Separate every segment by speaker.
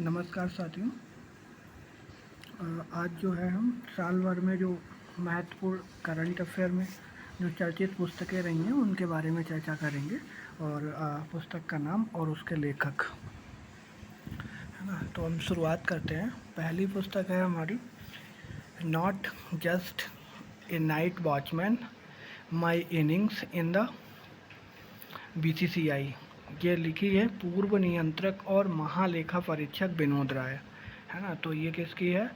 Speaker 1: नमस्कार साथियों। आज जो है हम साल भर में जो महत्वपूर्ण करंट अफेयर में जो चर्चित पुस्तकें रही हैं उनके बारे में चर्चा करेंगे और पुस्तक का नाम और उसके लेखक, है ना। तो हम शुरुआत करते हैं। पहली पुस्तक है हमारी not just a night watchman, my innings in the BCCI। ये लिखी है पूर्व नियंत्रक और महालेखा परीक्षक विनोद राय, है ना। तो ये किसकी है?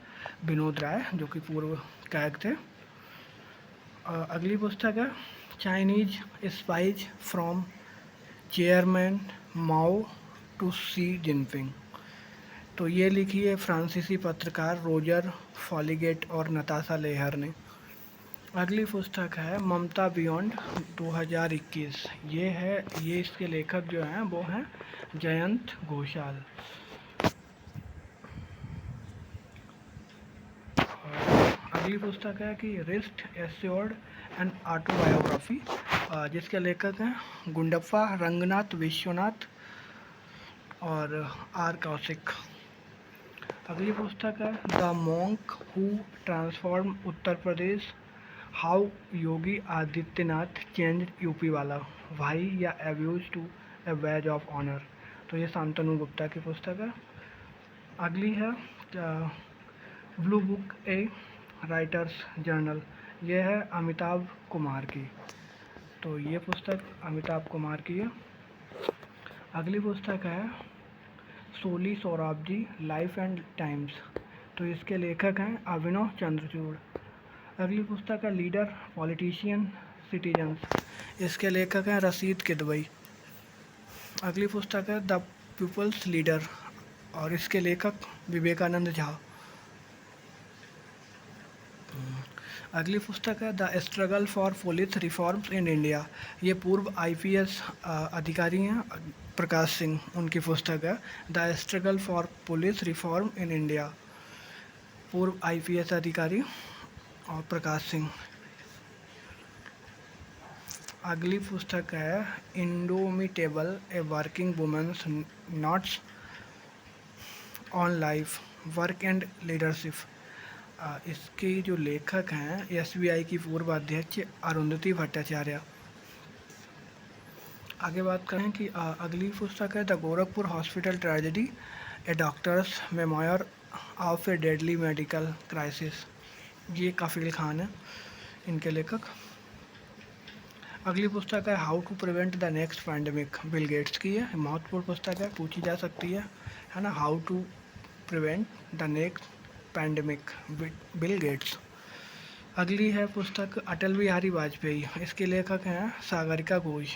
Speaker 1: विनोद राय, जो कि पूर्व कैग थे। अगली पुस्तक है Chinese spies from chairman Mao to Xi Jinping. तो ये लिखी है फ्रांसीसी पत्रकार रोजर फॉलीगेट और नताशा लेहर ने। अगली पुस्तक है ममता बियॉन्ड 2021। ये इसके लेखक जो हैं वो हैं जयंत घोषाल। अगली पुस्तक है कि रिस्ट एश्योर्ड एंड ऑटोबायोग्राफी, जिसके लेखक हैं गुंडप्पा रंगनाथ विश्वनाथ और आर कौशिक। अगली पुस्तक है the monk who transform Uttar Pradesh, how Yogi Adityanath change UP वाला, भाई या abuse to a badge of honour. तो ये शांतनु गुप्ता की पुस्तक है। अगली है blue book a writer's journal, ये है अमिताभ कुमार की। तो ये पुस्तक अमिताभ कुमार की है। अगली पुस्तक है Soli Sorabjee life and times, तो इसके लेखक हैं अभिनव चंद्रचूड़। अगली पुस्तक है लीडर पॉलिटिशियन सिटीजन्स, इसके लेखक हैं रशीद किदवई। अगली पुस्तक है द पीपल्स लीडर और इसके लेखक विवेकानंद झा। अगली पुस्तक है the struggle for police reforms in India, ये पूर्व IPS अधिकारी हैं प्रकाश सिंह, उनकी पुस्तक है the struggle for police reform in India, पूर्व IPS अधिकारी और प्रकाश सिंह। अगली पुस्तक है indomitable a working women's notes on life work and leadership, इसके जो लेखक हैं SBI की पूर्व अध्यक्ष अरुंधति भट्टाचार्य। आगे बात करें कि अगली पुस्तक है the Gorakhpur hospital tragedy, a doctor's memoir of a deadly medical crisis, ये कफील खान है इनके लेखक। अगली पुस्तक है how to prevent the next pandemic, Bill Gates की है। महत्वपूर्ण पुस्तक है, पूछी जा सकती है ना। How to prevent the next pandemic, Bill Gates. अगली है पुस्तक अटल बिहारी वाजपेयी, इसके लेखक हैं सागरिका घोष।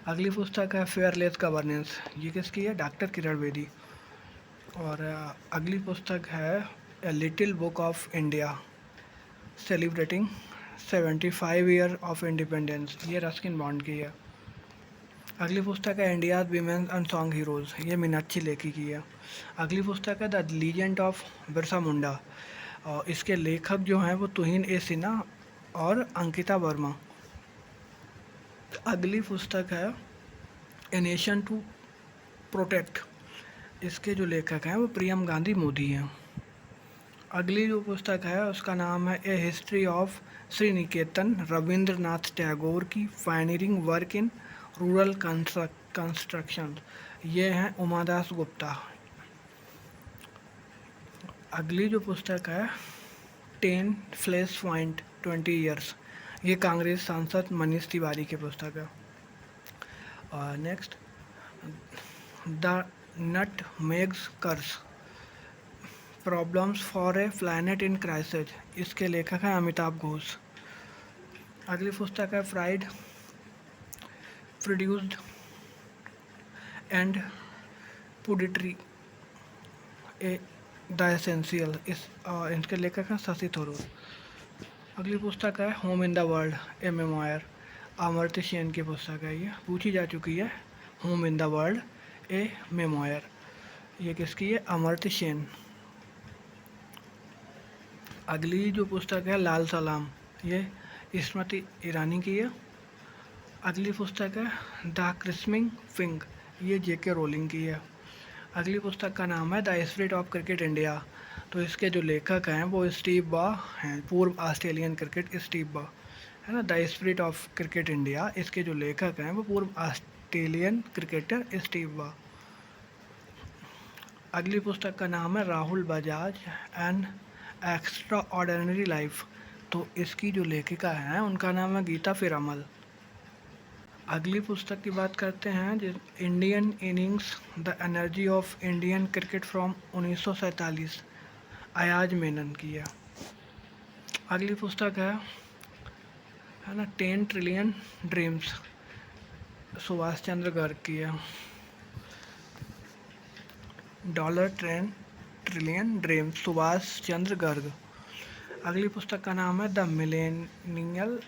Speaker 1: अगली पुस्तक है फेयरलेस गवर्नेंस, ये किसकी है? डॉक्टर किरण बेदी। और अगली पुस्तक है a little book of India celebrating 75 year of independence, ये रस्किन बॉन्ड की है। अगली पुस्तक है इंडियाज वीमेन अनसॉन्ग हीरोज़, ये मीनाक्षी लेखी की है। अगली पुस्तक है the legend of Birsa Munda, और इसके लेखक जो हैं वो तुहिन ए सिन्हा और अंकिता वर्मा। अगली पुस्तक है ए नेशन टू प्रोटेक्ट, इसके जो लेखक हैं वो प्रियम गांधी मोदी हैं। अगली जो पुस्तक है उसका नाम है ए हिस्ट्री ऑफ श्री निकेतन रविंद्रनाथ टैगोर की pioneering work in rural construction, ये हैं उमादास गुप्ता। अगली जो पुस्तक है 10 फ्लैश पॉइंट 20 ईयर्स, ये कांग्रेस सांसद मनीष तिवारी की पुस्तक है। और next the nutmeg's curse, problems for a planet in crisis, इसके लेखक हैं अमिताभ घोष। अगली पुस्तक है fried produced and punditry a the essential, इनके लेखक हैं शशि थरूर। अगली पुस्तक है home in the world a memoir, Amartya Sen की पुस्तक है, ये पूछी जा चुकी है। Home in the world a memoir, ये किसकी है? अमर्त्य सेन। अगली जो पुस्तक है लाल सलाम, ये स्मृति ईरानी की है। अगली पुस्तक है द क्रिस्मिंग फिंग, ये JK रोलिंग की है। अगली पुस्तक का नाम है the spirit of cricket India. तो इसके जो लेखक हैं वो स्टीव बॉ हैं, पूर्व ऑस्ट्रेलियन क्रिकेट स्टीव बॉ, है ना। The spirit of cricket India, इसके जो लेखक हैं वो पूर्व ऑस्ट्रेलियन क्रिकेटर स्टीव बॉ। अगली पुस्तक का नाम है Rahul Bajaj an extra ordinary life. तो इसकी जो लेखिका हैं उनका नाम है गीता फिरामल। अगली पुस्तक की बात करते हैं जो Indian innings the energy of Indian cricket from 1947, Ayaz Menon की है। अगली पुस्तक है ना 10 ट्रिलियन ड्रीम्स, सुभाष चंद्र गर्ग की है। $10 ट्रिलियन ड्रीम्स, सुभाष चंद्र गर्ग। अगली पुस्तक का नाम है the millennial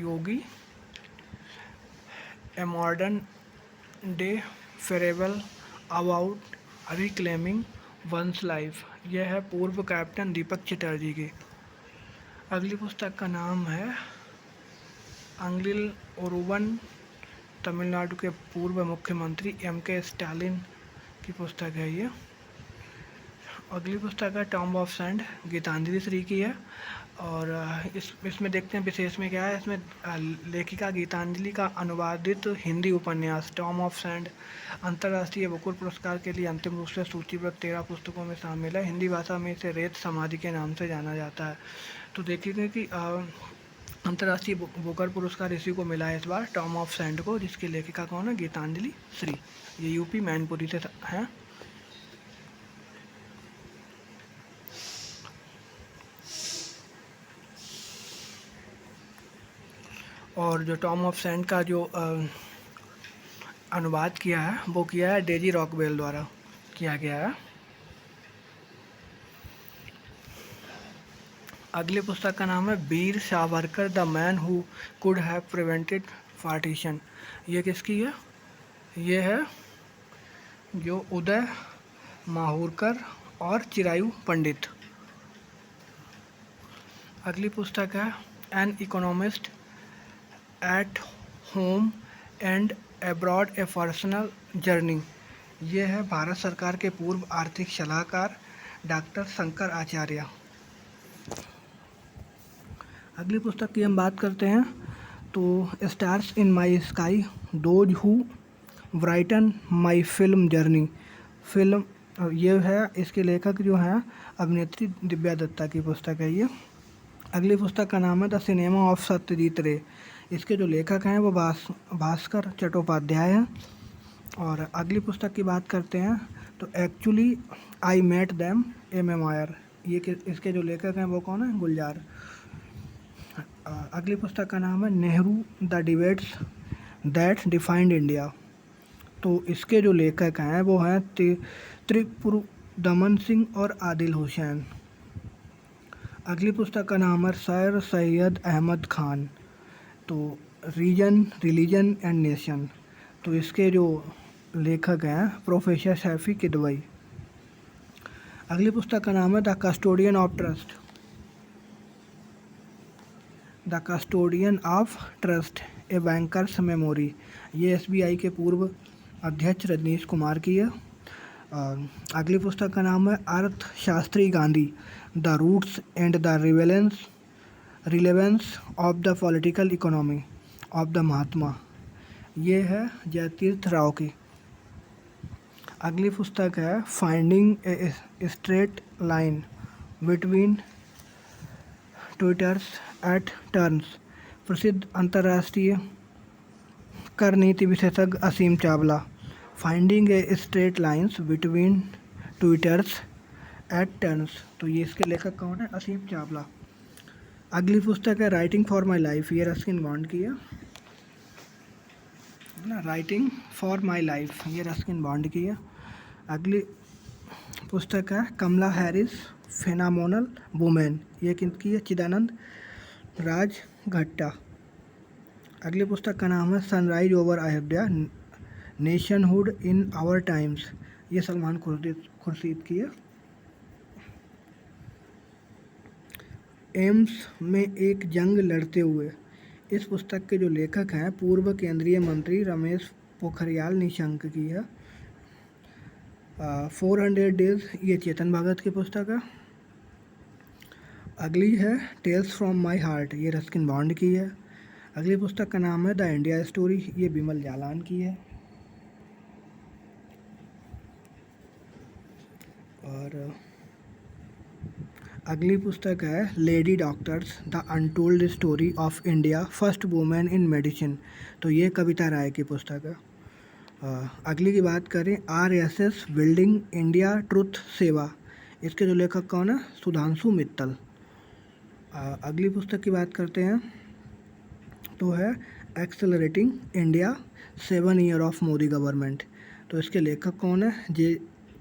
Speaker 1: yogi, a modern day fable about reclaiming one's life. यह है पूर्व कैप्टन दीपक चटर्जी की। अगली पुस्तक का नाम है अंग्लिल ओरुवन, तमिलनाडु के पूर्व मुख्यमंत्री MK स्टालिन की पुस्तक है ये। अगली पुस्तक है tomb of sand, Geetanjali Shree की है। और इसमें देखते हैं विशेष में क्या है। इसमें लेखिका गीतांजलि का अनुवादित हिंदी उपन्यास टॉम्ब ऑफ सैंड अंतर्राष्ट्रीय बुकुल पुरस्कार के लिए अंतिम रूप से सूचीबद्ध 13 पुस्तकों में शामिल है। हिंदी भाषा में इसे रेत समाधि के नाम से जाना जाता है। तो देखिए कि अंतर्राष्ट्रीय बुकर पुरस्कार इसी को मिला है इस बार, टॉम्ब ऑफ सैंड को, जिसकी लेखिका कौन है, गीतांजलि श्री। ये UP मैनपुरी से हैं। और जो टॉम्ब ऑफ सैंड का जो अनुवाद किया है वो किया है डेजी रॉकवेल द्वारा किया गया है। अगली पुस्तक का नाम है Veer Savarkar the man who could have prevented partition. ये किसकी है, ये है जो उदय माहुरकर और चिरायु पंडित। अगली पुस्तक है an economist at home and abroad A personal journey. ये है भारत सरकार के पूर्व आर्थिक सलाहकार डॉक्टर शंकर आचार्य। अगली पुस्तक की हम बात करते हैं तो stars in my sky those who brighten my film journey. Film ये है, इसके लेखक जो हैं अभिनेत्री दिव्या दत्ता की पुस्तक है ये। अगली पुस्तक का नाम है द सिनेमा ऑफ सत्यजीत रे। इसके जो लेखक हैं वो भास्कर चट्टोपाध्याय हैं। और अगली पुस्तक की बात करते हैं तो actually I met them M.M. Iyer. ये इसके जो लेखक हैं वो कौन है, गुलजार। अगली पुस्तक का नाम है Nehru the debates that defined India. तो इसके जो लेखक हैं वो हैं त्रिपुरदमन सिंह और आदिल हुसैन। अगली पुस्तक का नाम है सर सैयद अहमद खान, तो रिलीजन एंड नेशन। तो इसके जो लेखक हैं प्रोफेसर शैफी किदवई। अगली पुस्तक का नाम है the custodian of trust, the custodian of trust a banker's memory. ये SBI के पूर्व अध्यक्ष रजनीश कुमार की है। अगली पुस्तक का नाम है अर्थशास्त्री Gandhi the roots and the relevance of the political economy of the Mahatma. ये है जयतीर्थ राव की। अगली पुस्तक है finding a straight line between twitters at turns, प्रसिद्ध अंतर्राष्ट्रीय कर नीति विशेषज्ञ Aseem Chawla. Finding a straight lines between twitters at turns, तो ये इसके लेखक कौन है, असीम चावला। अगली पुस्तक है राइटिंग फॉर माई लाइफ, ये रस्किन बॉन्ड की है ना। राइटिंग फॉर माई लाइफ ये रस्किन बॉन्ड की है। अगली पुस्तक है कमला हैरिस फेनामोनल वुमेन, ये किसकी है, चिदानंद राजघट्टा। अगली पुस्तक का नाम है sunrise over Ayodhya nationhood in our times, ये सलमान खुर्शीद की है। एम्स में एक जंग लड़ते हुए, इस पुस्तक के जो लेखक हैं पूर्व केंद्रीय मंत्री रमेश पोखरियाल निशंक की है। 400 डेज, ये चेतन भगत की पुस्तक है। अगली है टेल्स फ्रॉम माई हार्ट, ये रस्किन बॉन्ड की है। अगली पुस्तक का नाम है द इंडिया स्टोरी, ये बिमल जालान की है। और अगली पुस्तक है lady doctors the untold story of India first women in medicine, तो ये कविता राय की पुस्तक है। अगली की बात करें RSS बिल्डिंग इंडिया ट्रुथ सेवा, इसके जो लेखक कौन है? सुधांशु मित्तल। अगली पुस्तक की बात करते हैं तो है accelerating India 7 year of Modi government, तो इसके लेखक कौन है?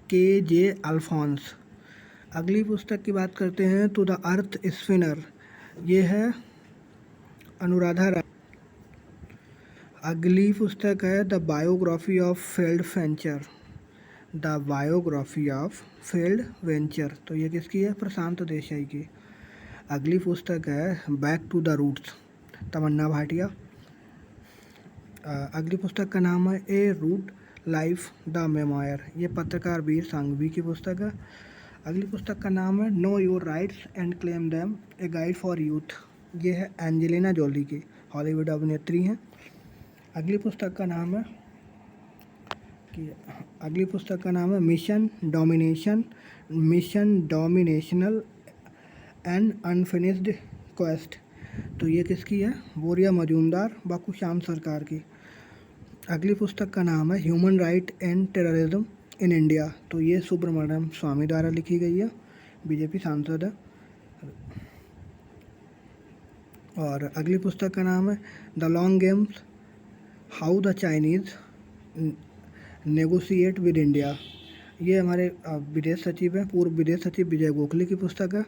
Speaker 1: KJ Alphonse. अगली पुस्तक की बात करते हैं तो द अर्थ स्पिनर, ये है अनुराधा राय। अगली पुस्तक है the biography of failed venture, the biography of failed venture, तो ये किसकी है? प्रशांत देसाई की। अगली पुस्तक है बैक टू द रूट्स, तमन्ना भाटिया। अगली पुस्तक का नाम है ए रूट लाइफ द मेमोयर, ये पत्रकार वीर सांघवी की पुस्तक है। अगली पुस्तक का नाम है know your rights and claim them, a guide for youth, ये है एंजेलिना जोली की, हॉलीवुड अभिनेत्री हैं। अगली पुस्तक का नाम है मिशन डोमिनेशनल एंड अनफिनिश्ड क्वेस्ट, तो ये किसकी है? बोरिया मजूमदार, बाकू श्याम सरकार की। अगली पुस्तक का नाम है human right and terrorism in India, तो ये सुब्रमण्यम स्वामी द्वारा लिखी गई है, बीजेपी सांसद है। और अगली पुस्तक का नाम है the long games how the Chinese negotiate with India, ये हमारे विदेश सचिव हैं, पूर्व विदेश सचिव विजय गोखले की पुस्तक है।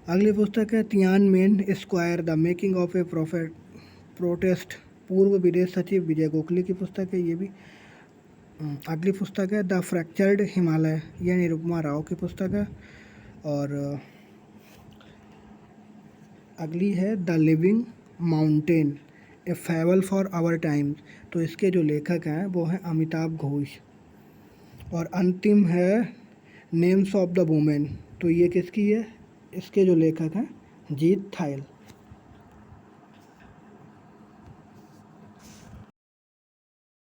Speaker 1: अगली पुस्तक है Tiananmen square the making of A protest, पूर्व विदेश सचिव विजय गोखले की पुस्तक है ये भी। अगली पुस्तक है द फ्रैक्चर्ड हिमालय, ये निरुपमा राव की पुस्तक है। और अगली है the living mountain a fable for our times, तो इसके जो लेखक हैं वो हैं अमिताभ घोष। और अंतिम है नेम्स ऑफ द वुमेन, तो ये किसकी है? इसके जो लेखक हैं जीत थाइल।